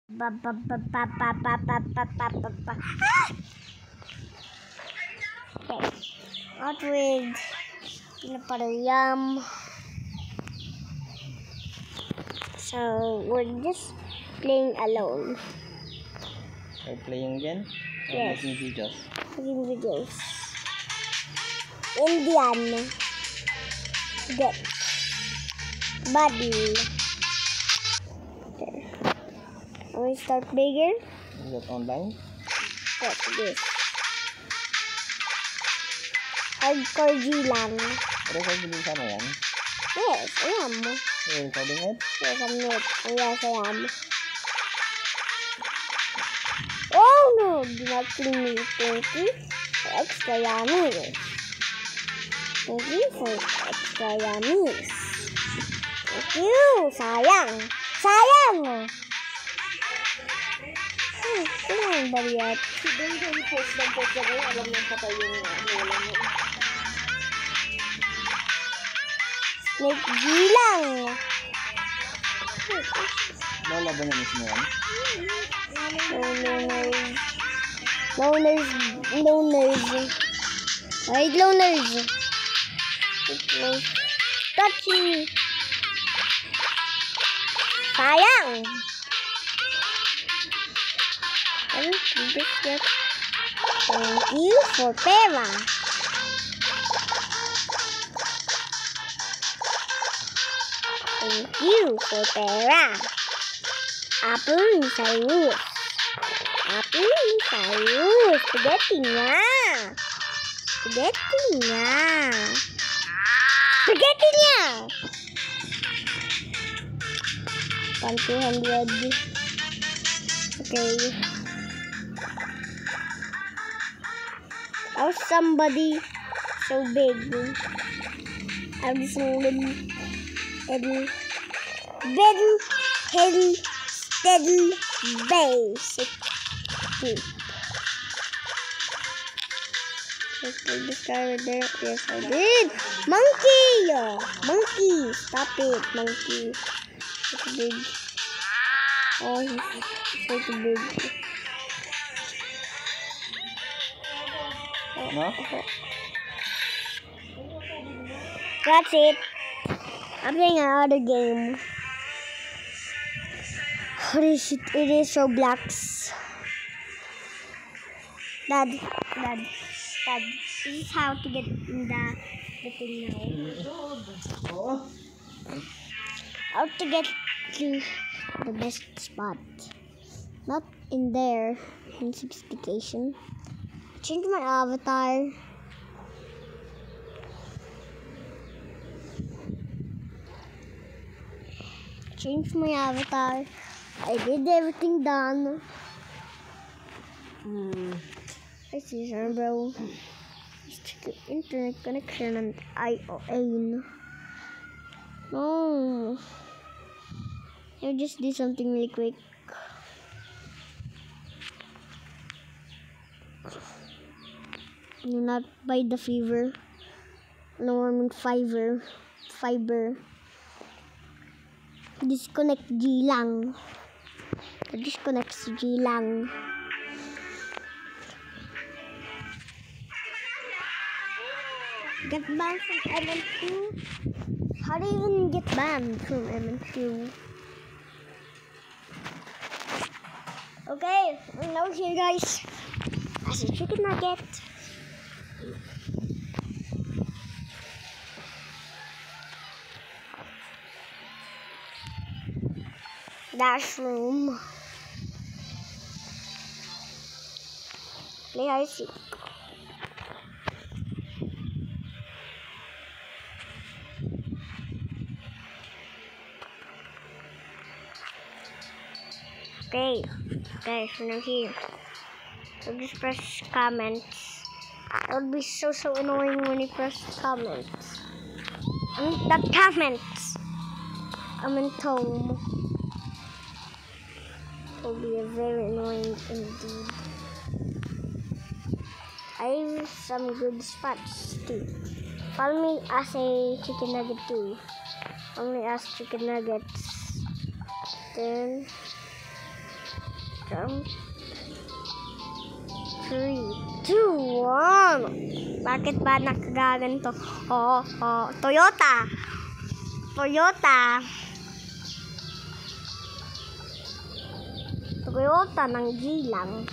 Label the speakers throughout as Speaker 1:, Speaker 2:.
Speaker 1: Ba ba ba ba ba ba ba ba ba ba ba. Okay. Out with peanut butter yum. So we're just playing alone.
Speaker 2: We're playing again?
Speaker 1: Yes.
Speaker 2: Making videos.
Speaker 1: Making videos. Indian. Get. Buddy. Okay. We start bigger.
Speaker 2: Is that online?
Speaker 1: What's this? Hardcore G lang.
Speaker 2: Recording din sana yan?
Speaker 1: Yes, alam mo.
Speaker 2: You're recording it?
Speaker 1: Yes, I'm not. Yes, I am. Oh no! Do not clean me. Thank you for extra yummies. Thank you for extra yummies. Thank you! Sayang! Sayang! Kailangan ba yan?
Speaker 2: Doon post lang kayo. Alam niyang patay yung wala niya.
Speaker 1: Snake G lang!
Speaker 2: Lola ba niya mismo yan?
Speaker 1: Loners. Right, loners. Touch me. Sayang. Thank you for pera. Thank you for pera. Apple ni sayur. Apple ni sayur. Spaghetti niya. Spaghetti niya. Spaghetti niya. 1,200. Okay. How somebody so big? I'm just steady basic. This guy right there. Yes, I did. Monkey! Monkey! Stop it, monkey. It's big. Oh, he's so big.
Speaker 2: No?
Speaker 1: That's it. I'm playing another game. What is it? It is so blacks. Dad. This is how to get in the thing now. How to get to the best spot. Not in there. In sophistication. Change my avatar. Change my avatar. I did everything done. I see her, bro. Let's check the internet connection and IOA. No. I'll just do something really quick. Do not buy the fever. No, I mean fiber. Disconnect G lang. Disconnect G lang. Get banned from MN2? How do you even get banned from MN2? Okay, now here guys. As a chicken nugget. Dash room. Play hide seek. Okay, so now here. So just press comments. It would be so annoying when you press comments. The comments. I'm in home. It will be very annoying indeed. I have some good spots too. Follow me as a chicken nugget too. Follow me as chicken nuggets. Then Jump. 3, 2, 1. Bakit ba nakagaganto? Toyota. Toyota ng Gilang.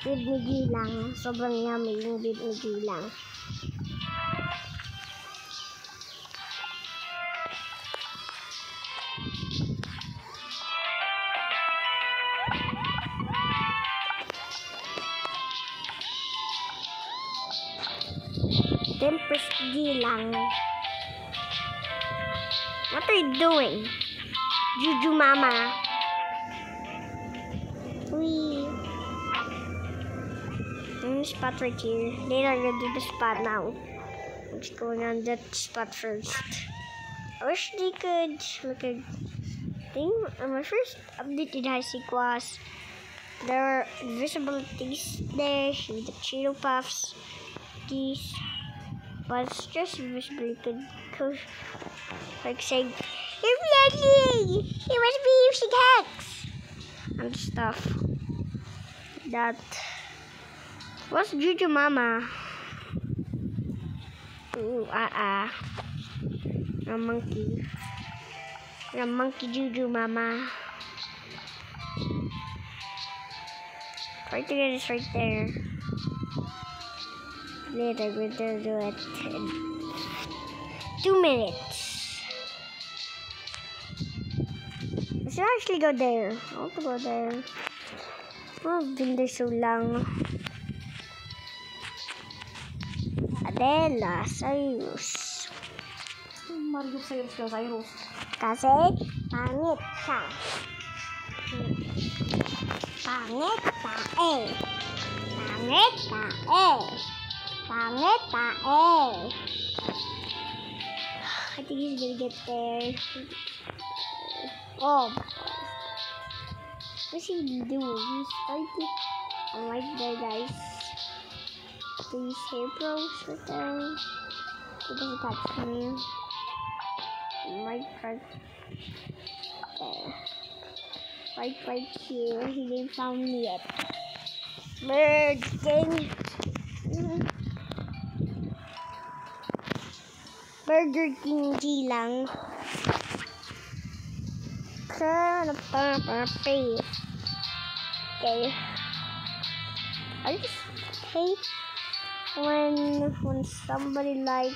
Speaker 1: Bid ni Gilang. Sobrang yummy yung bid ni Gilang. Tempest Gilang. What are you doing? Juju Mama. Wee. Spot right here. Later I'm gonna do the spot now. I'm just going on that spot first. I wish they could make a thing. My first update in High Seek was there were invisibilities there with the Cheeto Puffs. These was just invisibility could like saying, "You're ready! You must be using hacks!" and stuff. That was Juju Mama. Ooh, a monkey. A monkey Juju Mama. Right there, it's right there. Later, we're gonna do it in 2 minutes. I should actually go there. I want to go there. I've been there so long. Adela, Cyrus.
Speaker 2: Mario Cyrus ka, Cyrus.
Speaker 1: Kasi pangit siya. Pangit tae. Pangit tae. Pangit tae. I think he's gonna get there. Oh. What's he doing? He's fighting. I'm right there, guys. These hair bros right there. He doesn't touch me. I'm right there. Right here. He didn't found me yet. Bird King. Burger King Gilang. Okay. I just hate when somebody like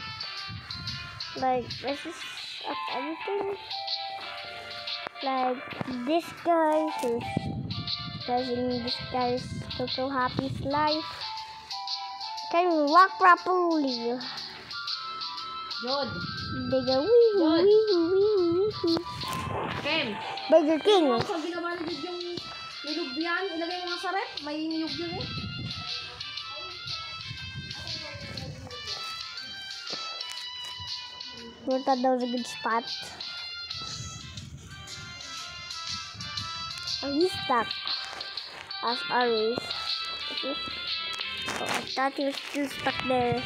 Speaker 1: messes up everything. Like this guy who's driving this guy's Coco Happy's life. Can we walk properly?
Speaker 2: Jod.
Speaker 1: They go wee.
Speaker 2: Kem.
Speaker 1: Burger King.
Speaker 2: Pag ginawa na yung nilog yan, ilagay mo nga sa rep. May nilog yun eh.
Speaker 1: We thought that was a good spot. Oh, he's stuck. As always. Oh, I thought he was still stuck there.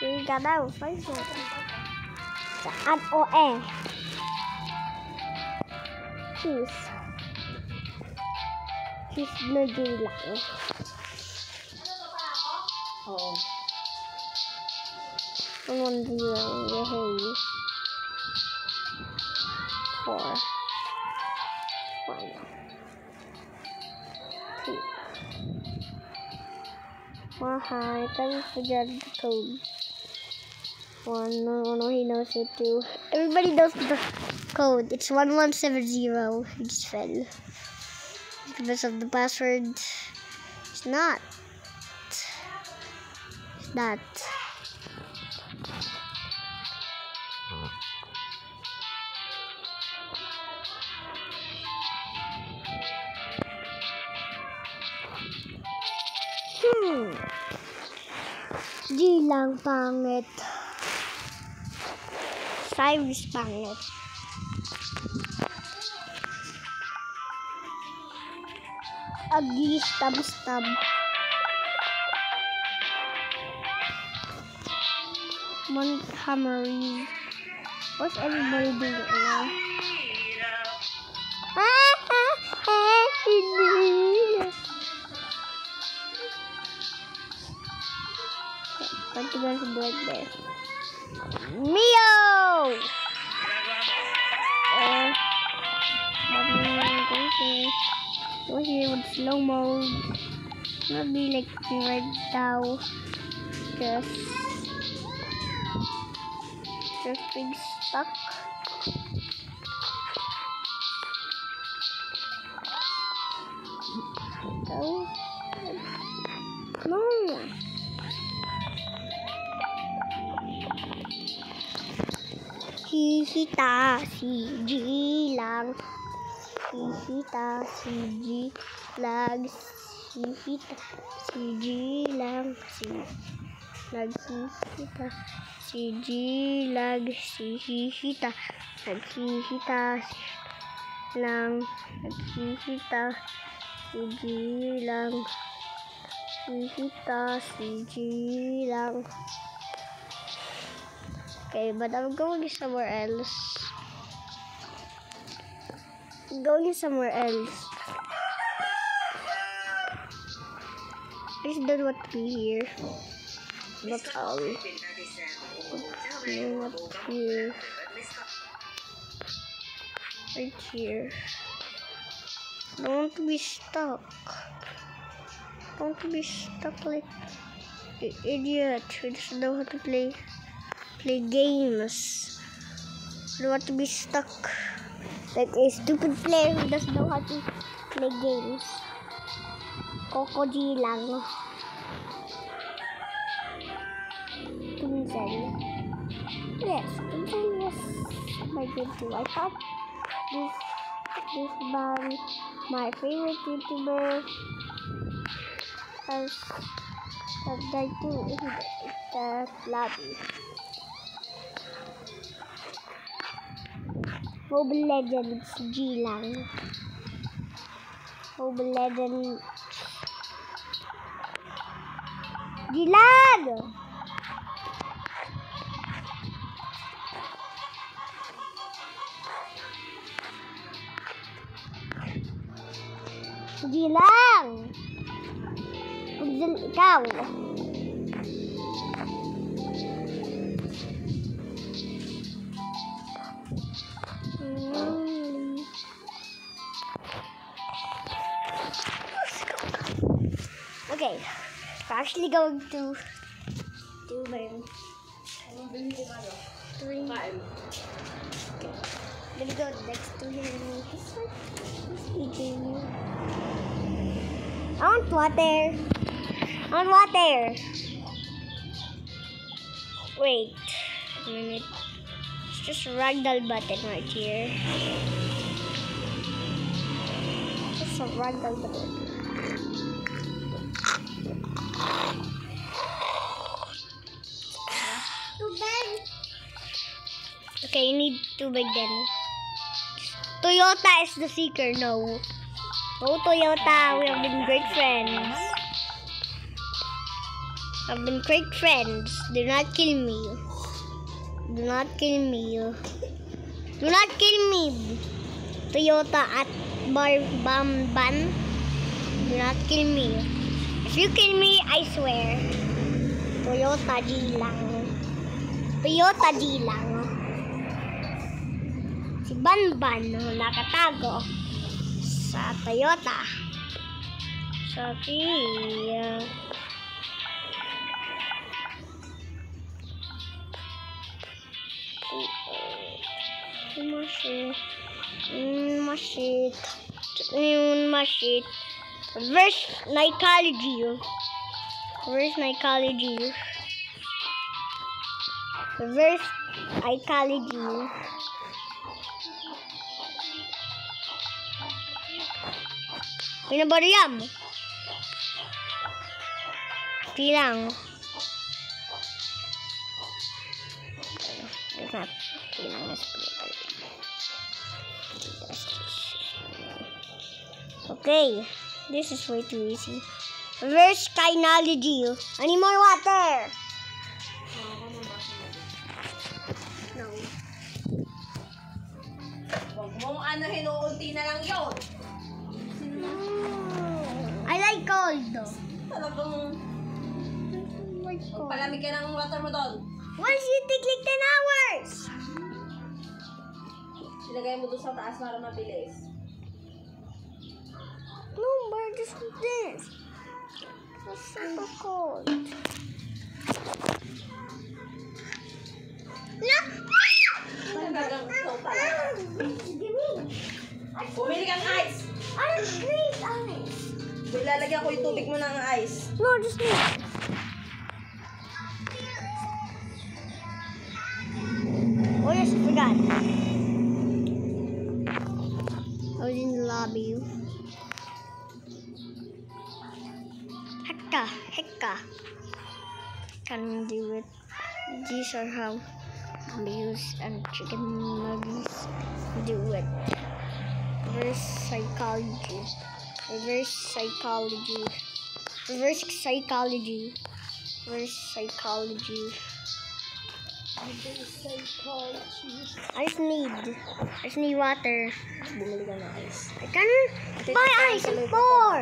Speaker 1: We got out. Find him. Saan o eh? He's naging lang.
Speaker 2: Oo.
Speaker 1: 1-0. Yay. 4. 1. 2. Oh, hi. Thanks for getting the code. 1. No, he knows it too. Everybody knows the code. It's 1170. He just fell. Because of the password. It's not. It's not. Gilang pangit. Cyrus pangit. Ugly stab. Montgomery. What's everybody doing now? What you going to do it there? Mio! Go here with slow mode. Not be like right now. Just being stuck. Oh no. Hihita si G lang. Hihita si G lang. Hihita si G lang. Naghihita si G lang. Hihita. Naghihita lang. Naghihita si G lang. Hihita si G lang. Okay, but I'm going somewhere else. Going somewhere else. I just don't want to be here. That's all. Not here. Right here. Don't want to be stuck. Don't want to be stuck like an idiot who doesn't know how to play games. I don't want to be stuck like a stupid player who doesn't know how to play games. Coco G lang. Tunzen. Yes, Tunzen was my good too. I thought this band, my favorite YouTuber, has died too in the lobby. Mobile Legends G lang. Mobile Legends G lang! G lang! Pagdal ikaw. Okay, we're actually going to do my three. Okay, I'm gonna go next to him. He's eating. I want water. I want water. Wait a minute. It's just a ragdoll button right here. Just a ragdoll button. Okay, you need tubig then. Toyota is the seeker, no. Oh, Toyota, we have been great friends. I've been great friends. Do not kill me. Do not kill me. Do not kill me. Toyota at Bamban. Do not kill me. If you kill me, I swear. Toyota G lang. Toyota G lang. Si Banban nakatago sa Toyota. Sophia. Mashit. Reverse psychology. Reverse psychology. Reverse psychology. Pinabariyam. Tilang. It's not tilang. Okay, this is way too easy. Reverse kinology. I need more water. No.
Speaker 2: ano, hinuunti na lang yun.
Speaker 1: I like cold.
Speaker 2: Talagang
Speaker 1: Like cold.
Speaker 2: palamig ka ng water mo doon.
Speaker 1: Why does it take like 10 hours?
Speaker 2: Ilagay mo doon sa taas para mabilis.
Speaker 1: No, but just this. It's super cold. No!
Speaker 2: Talagang ikaw pala.
Speaker 1: Give me.
Speaker 2: Bumili kang ice.
Speaker 1: I don't need ice.
Speaker 2: Ilalagyan ko yung tubig mo ng ice.
Speaker 1: No, just me. Oh yes, I forgot. I was in the lobby. Hecka. Can do it. These are how zombies and chicken nuggets do it. Reverse psychology. Reverse psychology. Reverse psychology. Reverse psychology. I just need water.
Speaker 2: Bumili ka ng ice.
Speaker 1: I can buy ice and pour.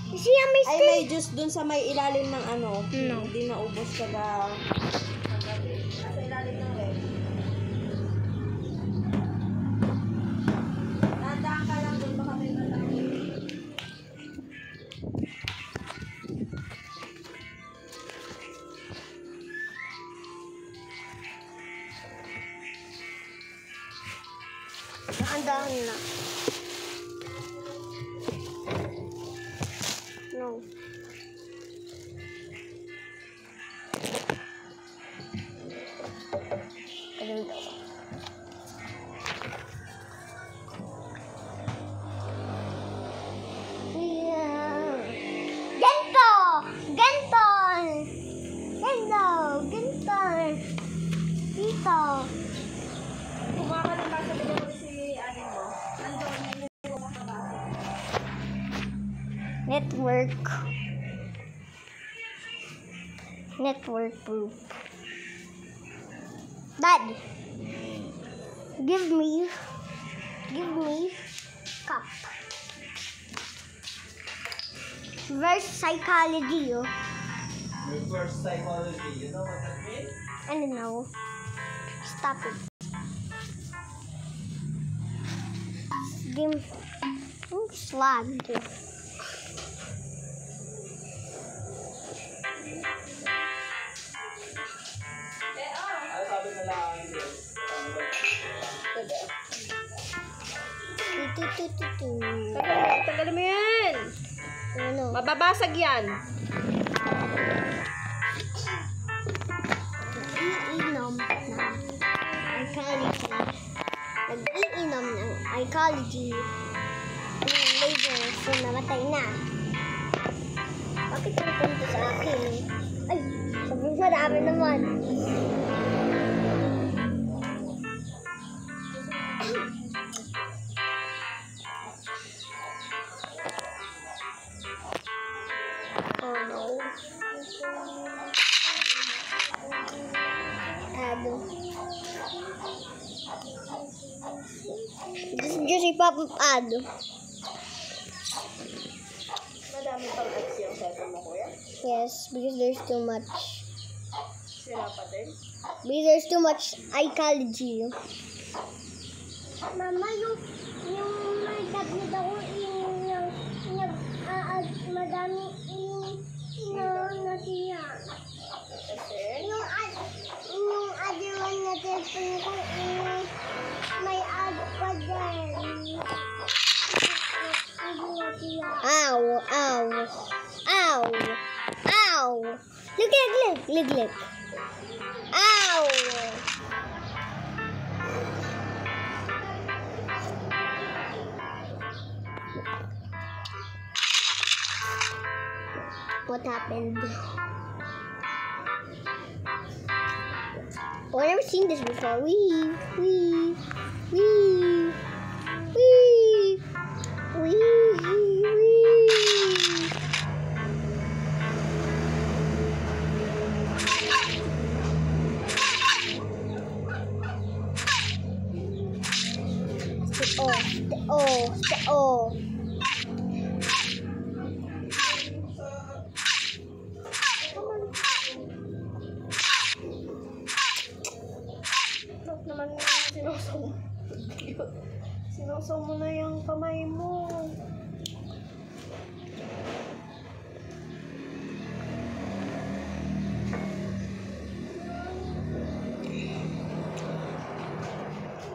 Speaker 1: You see how my
Speaker 2: Ay,
Speaker 1: stick?
Speaker 2: may juice dun sa may ilalim ng ano.
Speaker 1: No.
Speaker 2: Hindi naubos ka ba? Sa ilalim ng web. Tandaan ka lang dun, baka may matangin.
Speaker 1: Andahan na. No. I don't know. Yeah. Gento! Dito.
Speaker 2: Kumain ka ng basa, bigyan mo si anin mo. Nandun, yung makabasa.
Speaker 1: Network proof. Dad, give me cup. Reverse psychology.
Speaker 3: Reverse psychology, you know what that means?
Speaker 1: I don't know. Stop it. Give slide.
Speaker 3: Ano sabi nila ang English?
Speaker 2: Tagalin mo yan!
Speaker 1: Ano?
Speaker 2: Mababasag yan!
Speaker 1: Nag-iinom ng psychology. Yung laser, so namatay na. Bakit ang punto sa akin? Ay, sobrang marami naman. Oh no. Just ipapap add.
Speaker 2: Madami pang ads yung cellphone mo, kuya.
Speaker 1: Yes, because there's too much.
Speaker 2: Sila pa din.
Speaker 1: Because there's too much psychology. Mama, yung may tablet ako, madami nasiya.
Speaker 2: Kasi,
Speaker 1: Yung other one na telephone ko, may ad pa din. Ow! Look. Ow! What happened? Oh, I've never seen this before. Wee. Oh.
Speaker 2: Bakit naman sinusaw mo na yung kamay mo.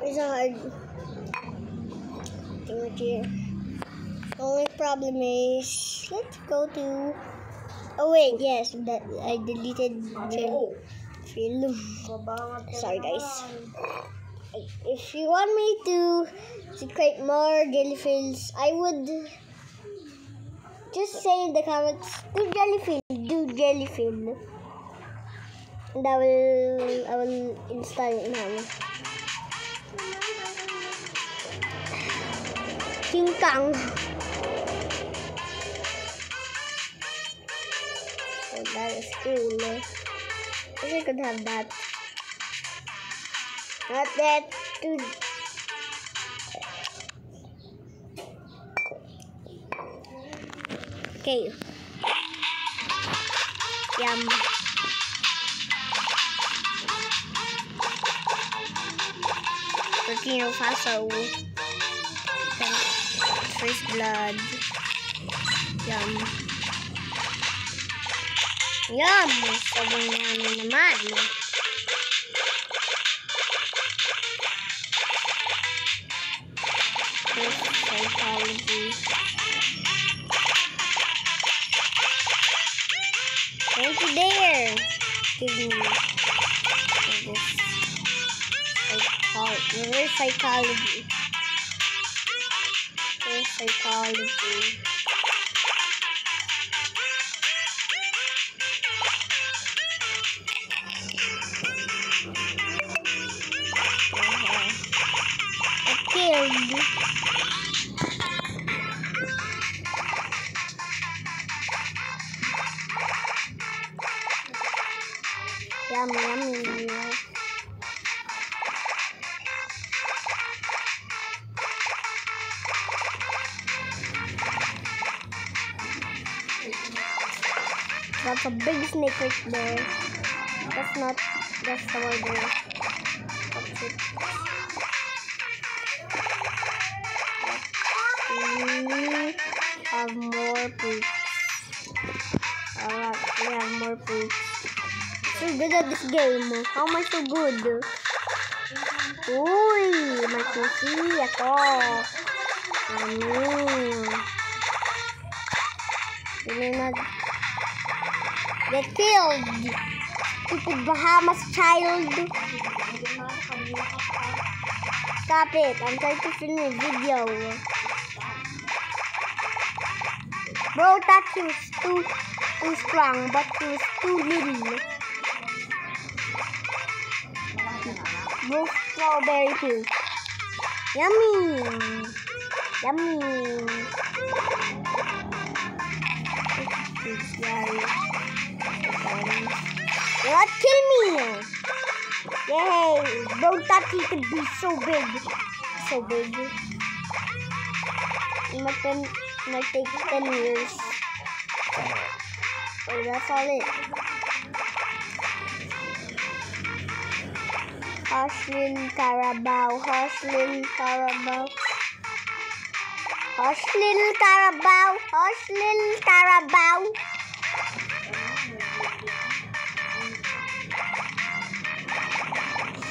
Speaker 1: It's hard. Timothy. The only problem is, let's go to. Oh wait, yes, that I deleted the film. Sorry, guys. If you want me to create more jellyfills, I would just say in the comments, do jellyfill, and I will install it now. King Kong. Oh, that is cool. I wish I could have that. Not that, dude. Okay. Yum. Burkina Faso. First blood. Yum. Yum! Sobrang yummy naman. This psychology. Don't you dare give me this psychology. Reverse psychology. I killed. Yummy. That's a big snake right there. That's the word there. That's it. We have more poops. Alright, we have more poops. So good at this game. How am I so good? Uy, may pusi ako. Get killed. Stupid Bahamas child. Stop it. I'm trying to film a video. Bro, that he was too strong, but he was too little. Bro, strawberry too. Yummy. What? Kill me! Yay! Bro, that he could be so big. It might take 10 years. Oh, that's all it. Hoshlin Carabao.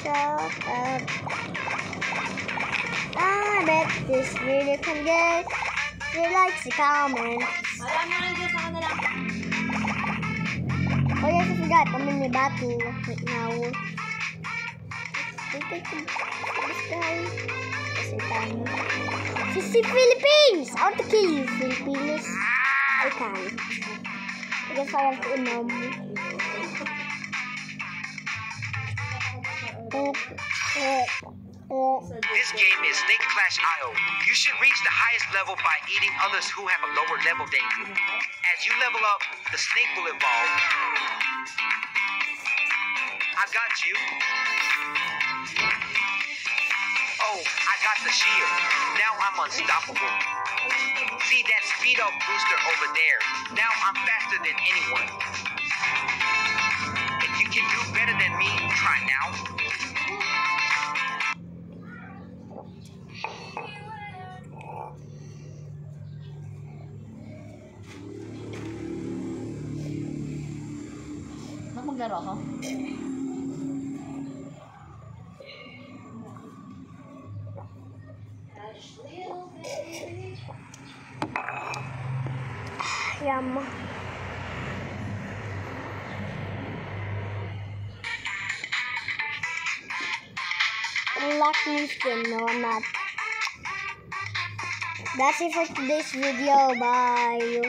Speaker 1: Shut up. I bet this video can get your likes and comments.
Speaker 2: Alam mo lang dyan sa kanila.
Speaker 1: Oh yes, I forgot. I'm in the battle right now. This guy. Sissy Philippines! I want to kill you, Philippines. I can't. I guess I have to inom.
Speaker 4: This game is Snake Clash IO. You should reach the highest level by eating others who have a lower level than you. As you level up, the snake will evolve. I got you. Oh, I I got the shield. Now I'm unstoppable. See that speed up booster over there? Now I'm faster than anyone. If you can do better than me, try now.
Speaker 2: Maglaro ako?
Speaker 1: Yum. Unlock new skin. No, I'm not. That's it for today's video. Bye.